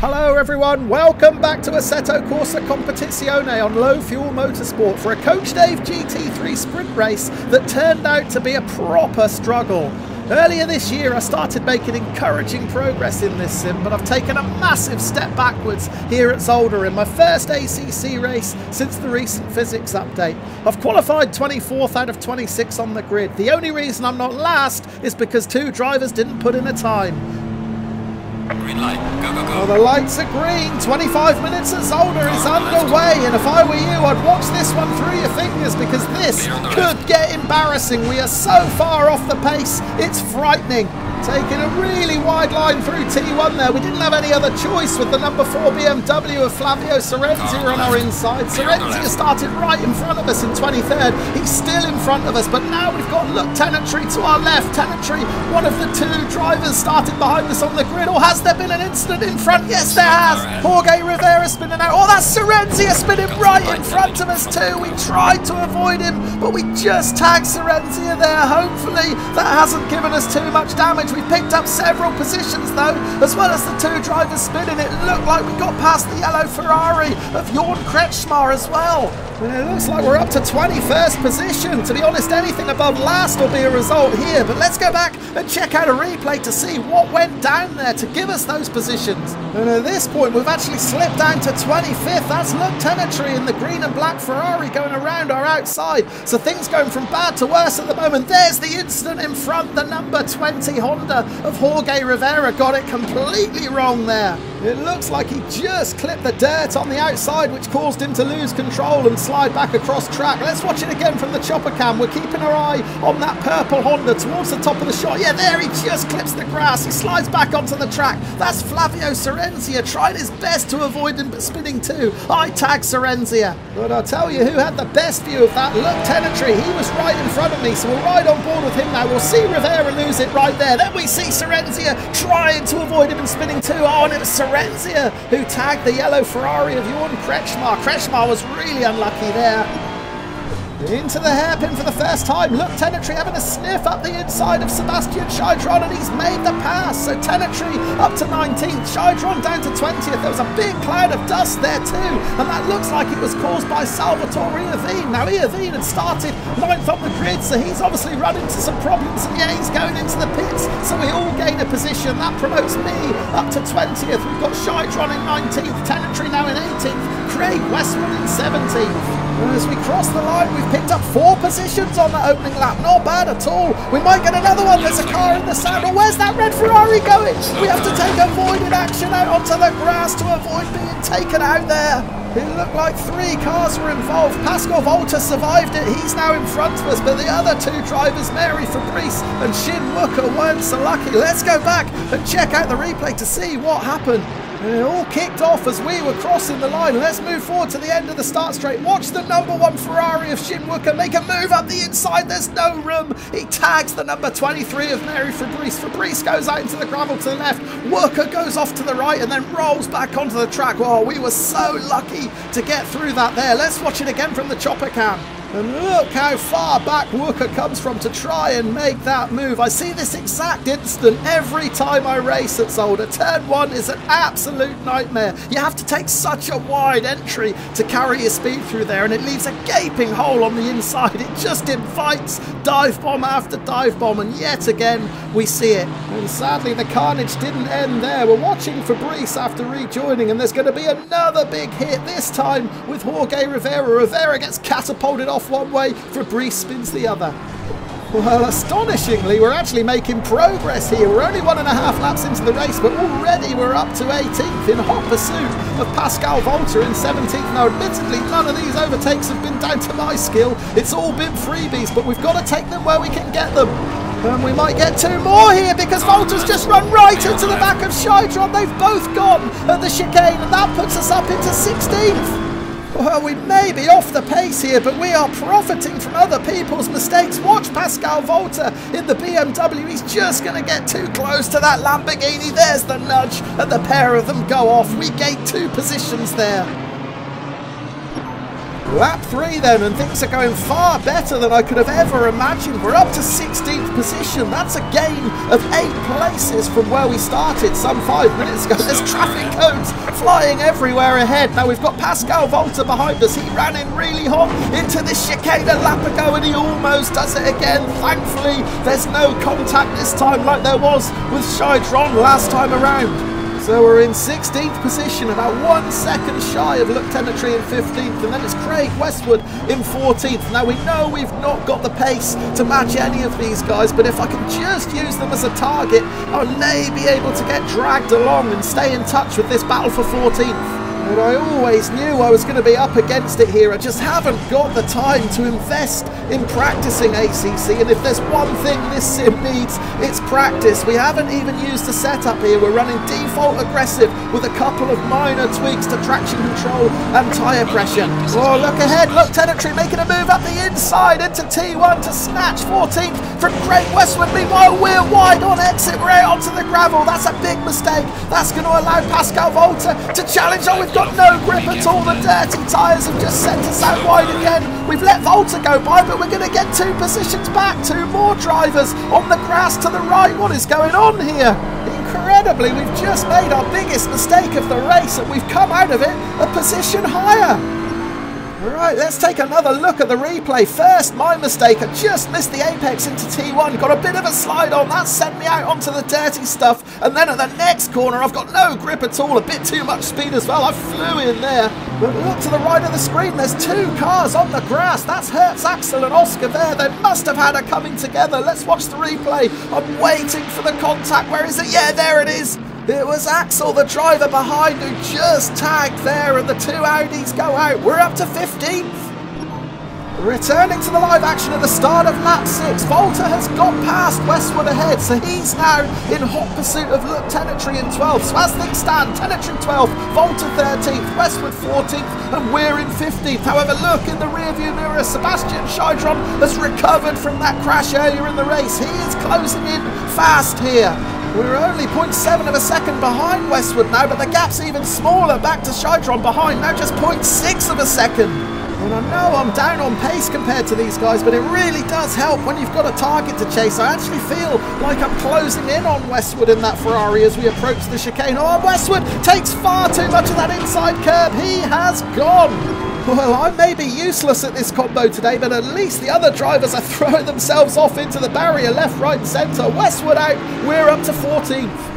Hello everyone, welcome back to Assetto Corsa Competizione on low fuel motorsport for a Coach Dave GT3 sprint race that turned out to be a proper struggle. Earlier this year I started making encouraging progress in this sim, but I've taken a massive step backwards here at Zolder in my first ACC race since the recent physics update. I've qualified 24th out of 26 on the grid. The only reason I'm not last is because two drivers didn't put in a time. Green light, go, go, go. Well, the lights are green. 25 minutes at Zolder is underway, and if I were you, I'd watch this one through your fingers because this could get embarrassing. We are so far off the pace, it's frightening. Taking a really wide line through T1 there. We didn't have any other choice with the number 4 BMW of Flavio Cerenzia on our inside. Cerenzia started right in front of us in 23rd. He's still in front of us, but now we've got, look, Tenantry to our left. Tenantry, one of the two drivers, started behind us on the grid. Or has there been an incident in front? Yes, there has. Jorge Rivera spinning out. Oh, that's Cerenzia spinning right in front of us too. We tried to avoid him, but we just tagged Cerenzia there. Hopefully that hasn't given us too much damage. We picked up several positions though, as well as the two drivers spinning. It looked like we got past the yellow Ferrari of Jorn Kretschmar as well. And it looks like we're up to 21st position. To be honest, anything above last will be a result here. But let's go back and check out a replay to see what went down there to give us those positions. And at this point, we've actually slipped down to 25th. That's Luke Tenantry in the green and black Ferrari going around our outside. So things going from bad to worse at the moment. There's the incident in front. The number 20 Honda of Jorge Rivera got it completely wrong there. It looks like he just clipped the dirt on the outside, which caused him to lose control and slide back across track. Let's watch it again from the chopper cam. We're keeping our eye on that purple Honda towards the top of the shot. Yeah, there he just clips the grass. He slides back onto the track. That's Flavio Cerenzia trying his best to avoid him, but spinning too. I tag Cerenzia. But I'll tell you who had the best view of that. Look, Tenantry. He was right in front of me, so we'll ride on board with him now. We'll see Rivera lose it right there. Then we see Cerenzia trying to avoid him and spinning too. Oh, and it was Cerenzia who tagged the yellow Ferrari of Jorn Kretschmar. Kretschmar was really unlucky there. Into the hairpin for the first time. Look, Tenantry having a sniff up the inside of Sebastian Scheidron, and he's made the pass. So Tenantry up to 19th, Scheidron down to 20th. There was a big cloud of dust there too, and that looks like it was caused by Salvatore Iovine. Now Iovine had started 9th on the grid, so he's obviously run into some problems, and yeah, he's going into the pits. So we all gain a position. That promotes me up to 20th. We've got Scheidron in 19th, Tenantry now in 18th, Craig Westwood in 17th. And as we cross the line, we've picked up 4 positions on the opening lap. Not bad at all. We might get another one. There's a car in the sand. Oh, where's that red Ferrari going? We have to take avoided action out onto the grass to avoid being taken out there. It looked like 3 cars were involved. Pascal Volta survived it. He's now in front of us, but the other 2 drivers, Mary Fabrice and Shin Wooker, weren't so lucky. Let's go back and check out the replay to see what happened. And it all kicked off as we were crossing the line. Let's move forward to the end of the start straight. Watch the number 1 Ferrari of Shin Wooker make a move up the inside. There's no room. He tags the number 23 of Mary Fabrice. Fabrice goes out into the gravel to the left. Wooker goes off to the right and then rolls back onto the track. Oh, we were so lucky to get through that there. Let's watch it again from the chopper cam. And look how far back Wooker comes from to try and make that move. I see this exact instant every time I race at Zolder. Turn 1 is an absolute nightmare. You have to take such a wide entry to carry your speed through there, and it leaves a gaping hole on the inside. It just invites dive bomb after dive bomb, and yet again we see it. And sadly the carnage didn't end there. We're watching Fabrice after rejoining, and there's going to be another big hit, this time with Jorge Rivera. Rivera gets catapulted off one way, Fabrice spins the other. Well, astonishingly, we're actually making progress here. We're only 1.5 laps into the race, but already we're up to 18th in hot pursuit of Pascal Volta in 17th. Now, admittedly, none of these overtakes have been down to my skill. It's all been freebies, but we've got to take them where we can get them. And we might get 2 more here because Volta's just run right into the back of Scheidron. They've both gone at the chicane, and that puts us up into 16th. Well, we may be off the pace here, but we are profiting from other people's mistakes. Watch Pascal Volta in the BMW. He's just going to get too close to that Lamborghini. There's the nudge, and the pair of them go off. We gain 2 positions there. Lap 3 then, and things are going far better than I could have ever imagined. We're up to 16th position. That's a gain of 8 places from where we started some 5 minutes ago. There's traffic cones flying everywhere ahead. Now we've got Pascal Volta behind us. He ran in really hot into this chicane a lap ago and he almost does it again. Thankfully, there's no contact this time like there was with Shaidron last time around. So we're in 16th position, about 1 second shy of Luc Tenetry in 15th, and then it's Craig Westwood in 14th. Now we know we've not got the pace to match any of these guys, but if I can just use them as a target, I may be able to get dragged along and stay in touch with this battle for 14th. But I always knew I was going to be up against it here. I just haven't got the time to invest in practicing ACC, and if there's one thing this sim needs, it's practice. We haven't even used the setup here. We're running default aggressive with a couple of minor tweaks to traction control and tyre pressure. Oh, look ahead, look, Tenetry making a move up the inside into T1 to snatch 14th from Craig Westwood. Meanwhile, we're wide on exit, we're out onto the gravel. That's a big mistake. That's going to allow Pascal Volta to challenge. Oh, we've got no grip at all. The dirty tyres have just sent us out wide again. We've let Volta go by, but we're going to get 2 positions back. 2 more drivers on the grass to the right. What is going on here? Incredibly, we've just made our biggest mistake of the race and we've come out of it a position higher. Right, let's take another look at the replay. First, my mistake. I just missed the apex into T1. Got a bit of a slide on. That sent me out onto the dirty stuff. And then at the next corner, I've got no grip at all. A bit too much speed as well. I flew in there. But look to the right of the screen. There's 2 cars on the grass. That's Hertz, Axel and Oscar there. They must have had a coming together. Let's watch the replay. I'm waiting for the contact. Where is it? Yeah, there it is. It was Axel, the driver behind, who just tagged there, and the 2 Audis go out. We're up to 15th. Returning to the live action at the start of lap 6, Volta has got past Westwood ahead, so he's now in hot pursuit of Luc Tenetry in 12th. So as things stand, Tenetry 12th, Volta 13th, Westwood 14th, and we're in 15th. However, look in the rearview mirror, Sebastian Shaidron has recovered from that crash earlier in the race. He is closing in fast here. We're only 0.7 of a second behind Westwood now, but the gap's even smaller. Back to Shaidron behind, now just 0.6 of a second. And I know I'm down on pace compared to these guys, but it really does help when you've got a target to chase. I actually feel like I'm closing in on Westwood in that Ferrari as we approach the chicane. Oh, Westwood takes far too much of that inside curb. He has gone. Well, I may be useless at this combo today, but at least the other drivers are throwing themselves off into the barrier left, right and centre. Westwood out, we're up to 14th.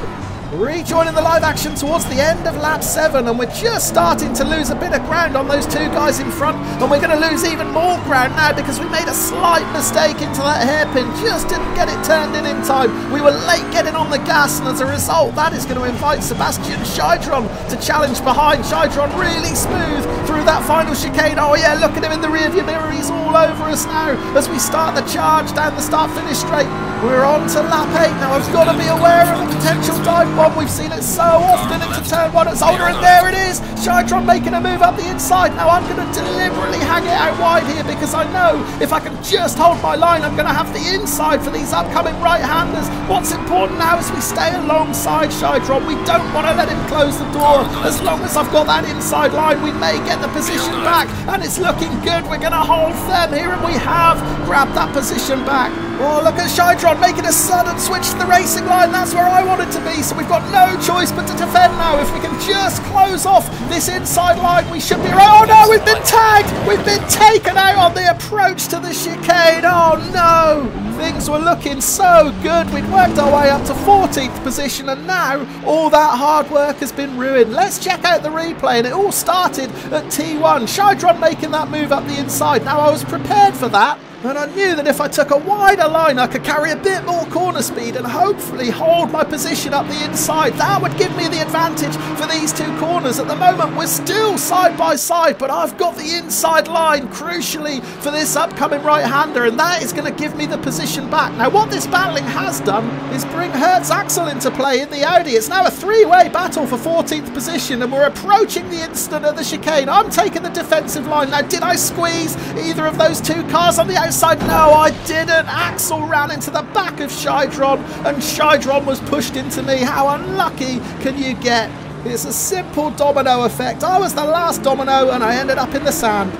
Rejoining the live action towards the end of lap 7, and we're just starting to lose a bit of ground on those 2 guys in front, and we're going to lose even more ground now because we made a slight mistake into that hairpin, just didn't get it turned in time. We were late getting on the gas, and as a result that is going to invite Sebastian Shaidron to challenge behind. Shaidron really smooth through that final chicane. Oh yeah, look at him in the rearview mirror, he's all over us now as we start the charge down the start-finish straight. We're on to lap 8 now. I've got to be aware of a potential dive bomb. We've seen it so often into turn 1 at Zolder, and there it is. Shaidron making a move up the inside. Now I'm going to deliberately hang it out wide here because I know if I can just hold my line, I'm going to have the inside for these upcoming right-handers. What's important now is we stay alongside Shaidron. We don't want to let him close the door. As long as I've got that inside line, we may get the position back, and it's looking good. We're going to hold firm here, and we have grabbed that position back. Oh, look at Shaidron making a sudden switch to the racing line. That's where I wanted to be, so we've got no choice but to defend now. If we can just close off this inside line, we should be right. Oh no, we've been tagged! We've been taken out on the approach to the chicane. Oh no! Things were looking so good. We'd worked our way up to 14th position, and now all that hard work has been ruined. Let's check out the replay, and it all started at T1. Shaidron making that move up the inside. Now I was prepared for that. And I knew that if I took a wider line, I could carry a bit more corner speed and hopefully hold my position up the inside. That would give me the advantage for these 2 corners. At the moment, we're still side by side, but I've got the inside line, crucially, for this upcoming right-hander, and that is going to give me the position back. Now, what this battling has done is bring Hertz Axel into play in the Audi. It's now a 3-way battle for 14th position, and we're approaching the instant of the chicane. I'm taking the defensive line. Now, did I squeeze either of those 2 cars on the outside? No, I didn't. Axel ran into the back of Shaidron, and Shaidron was pushed into me. How unlucky can you get? It's a simple domino effect. I was the last domino, and I ended up in the sand.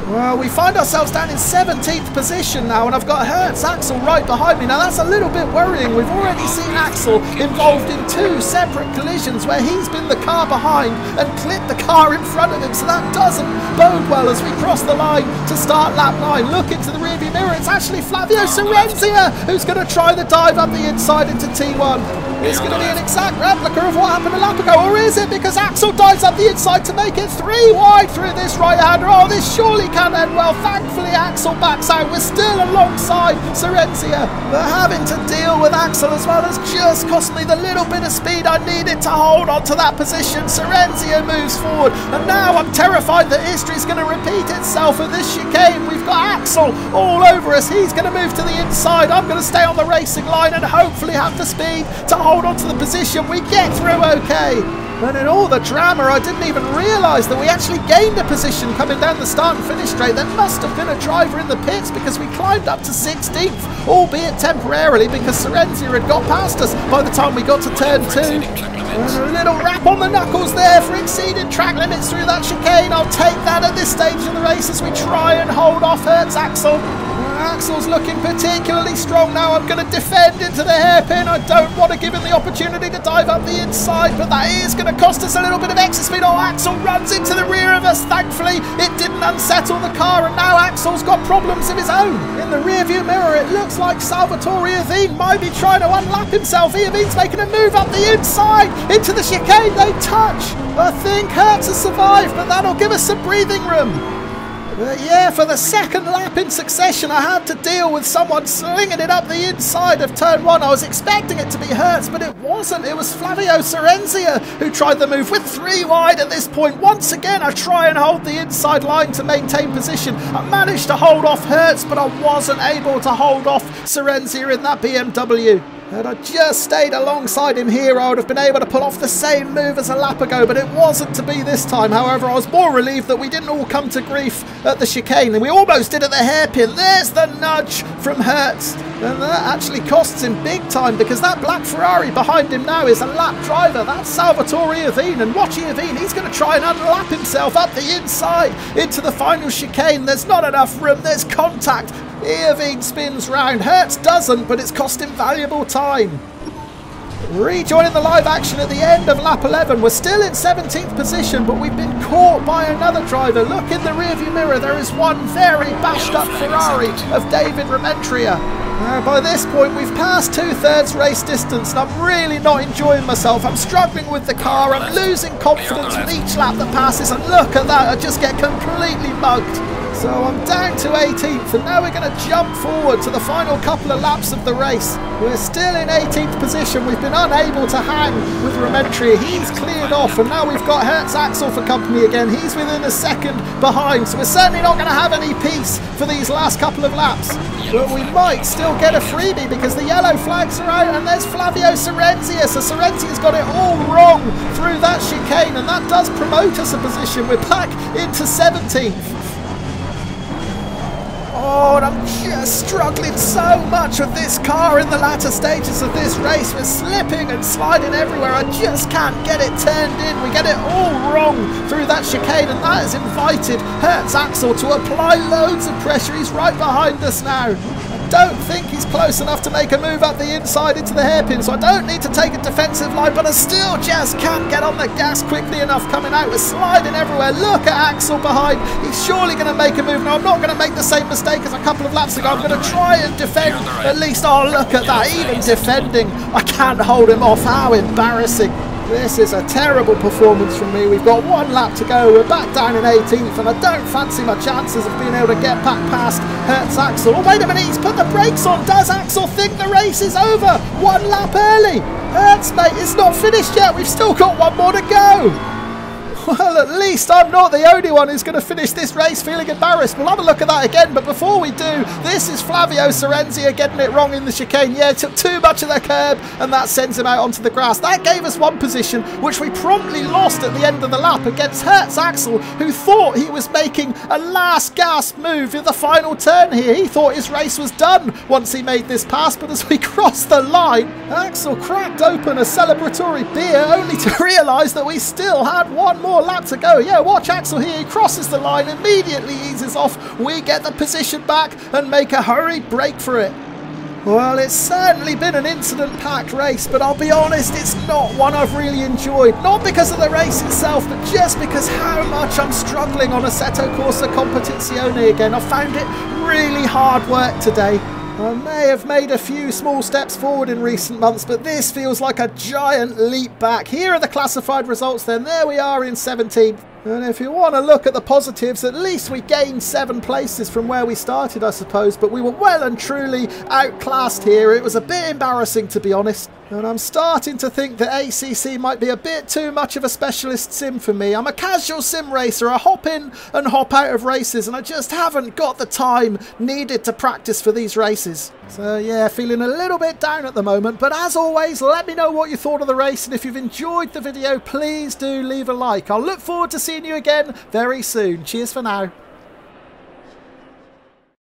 Well, we find ourselves down in 17th position now, and I've got Hertz Axel right behind me. Now, that's a little bit worrying. We've already seen Axel involved in 2 separate collisions where he's been the car behind and clipped the car in front of him, so that doesn't bode well as we cross the line to start lap 9. Look into the rearview mirror. It's actually Flavio Cerenzia who's going to try the dive up the inside into T1. It's going to be an exact replica of what happened a lap ago, or is it? Because Axel dives up the inside to make it 3 wide through this right-hander. Oh, this surely can end well. Thankfully, Axel backs out. We're still alongside Cerenzia, but having to deal with Axel as well has just cost me the little bit of speed I needed to hold on to that position. Cerenzia moves forward, and now I'm terrified that history's going to repeat itself with this chicane. We've got Axel all over us. He's going to move to the inside. I'm going to stay on the racing line and hopefully have the speed to hold on to the position. We get through okay. And in all the drama, I didn't even realise that we actually gained a position coming down the start and finish straight. There must have been a driver in the pits because we climbed up to 16th, albeit temporarily because Cerenzia had got past us by the time we got to turn 2. And a little rap on the knuckles there for exceeding track limits through that chicane. I'll take that at this stage of the race as we try and hold off Hertz Axel. Axel's looking particularly strong now. I'm going to defend into the hairpin. I don't want to give him the opportunity to dive up the inside, but that is going to cost us a little bit of extra speed. Oh, Axel runs into the rear of us. Thankfully, it didn't unsettle the car, and now Axel's got problems of his own. In the rearview mirror, it looks like Salvatore Iovine might be trying to unlap himself. Iovine's making a move up the inside into the chicane. They touch. I think Hertz has survived, but that'll give us some breathing room. Yeah, for the second lap in succession, I had to deal with someone slinging it up the inside of turn 1. I was expecting it to be Hertz, but it wasn't. It was Flavio Cerenzia who tried the move with 3 wide at this point. Once again, I try and hold the inside line to maintain position. I managed to hold off Hertz, but I wasn't able to hold off Cerenzia in that BMW. Had I just stayed alongside him here, I would have been able to pull off the same move as a lap ago, but it wasn't to be this time. However, I was more relieved that we didn't all come to grief at the chicane, and we almost did at the hairpin. There's the nudge from Hertz, and that actually costs him big time because that black Ferrari behind him now is a lap driver. That's Salvatore Iovine, and watch Iovine, he's going to try and unlap himself up the inside into the final chicane. There's not enough room, there's contact. Iovine spins round. Hertz doesn't, but it's cost him valuable time. Rejoining the live action at the end of lap 11. We're still in 17th position, but we've been caught by another driver. Look in the rearview mirror. There is one very bashed up Ferrari of David Rementria. By this point, we've passed 2/3 race distance, and I'm really not enjoying myself. I'm struggling with the car. I'm losing confidence with each lap that passes, and look at that. I just get completely mugged. So I'm down to 18th, and now we're going to jump forward to the final couple of laps of the race. We're still in 18th position. We've been unable to hang with Rementria. He's cleared off, and now we've got Hertz Axel for company again. He's within a second behind, so we're certainly not going to have any peace for these last couple of laps. But we might still get a freebie because the yellow flags are out, and there's Flavio Cerenzia. So Cerenzia's got it all wrong through that chicane, and that does promote us a position. We're back into 17th. Oh, and I'm just struggling so much with this car in the latter stages of this race. We're slipping and sliding everywhere. I just can't get it turned in. We get it all wrong through that chicane, and that has invited Hertz Axel to apply loads of pressure. He's right behind us now. I don't think he's close enough to make a move up the inside into the hairpin, so I don't need to take a defensive line, but I still just can't get on the gas quickly enough coming out. We're sliding everywhere. Look at Axel behind. He's surely going to make a move. Now, I'm not going to make the same mistake as a couple of laps ago. I'm going to try and defend at least. Oh, look at that. Even defending, I can't hold him off. How embarrassing. This is a terrible performance from me. We've got 1 lap to go. We're back down in 18th, and I don't fancy my chances of being able to get back past Hertz Axel. Oh, wait a minute, he's put the brakes on. Does Axel think the race is over? 1 lap early. Hertz, mate, it's not finished yet. We've still got 1 more to go. Well, at least I'm not the only one who's going to finish this race feeling embarrassed. We'll have a look at that again, but before we do, this is Flavio Cerenzia getting it wrong in the chicane. Yeah, took too much of the curb, and that sends him out onto the grass. That gave us 1 position, which we promptly lost at the end of the lap against Hertz Axel, who thought he was making a last gasp move in the final turn here. He thought his race was done once he made this pass, but as we crossed the line, Axel cracked open a celebratory beer, only to realise that we still had 1 more more lap to go. Yeah, watch Axel here. He crosses the line, immediately eases off. We get the position back and make a hurried break for it. Well, it's certainly been an incident-packed race, but I'll be honest, it's not one I've really enjoyed. Not because of the race itself, but just because how much I'm struggling on Assetto Corsa Competizione again. I found it really hard work today. I may have made a few small steps forward in recent months, but this feels like a giant leap back. Here are the classified results then. There we are in 17th. And if you want to look at the positives, at least we gained 7 places from where we started, I suppose. But we were well and truly outclassed here. It was a bit embarrassing, to be honest. And I'm starting to think that ACC might be a bit too much of a specialist sim for me. I'm a casual sim racer. I hop in and hop out of races, and I just haven't got the time needed to practice for these races. So yeah, feeling a little bit down at the moment. But as always, let me know what you thought of the race. And if you've enjoyed the video, please do leave a like. I'll look forward to seeing you again very soon. Cheers for now.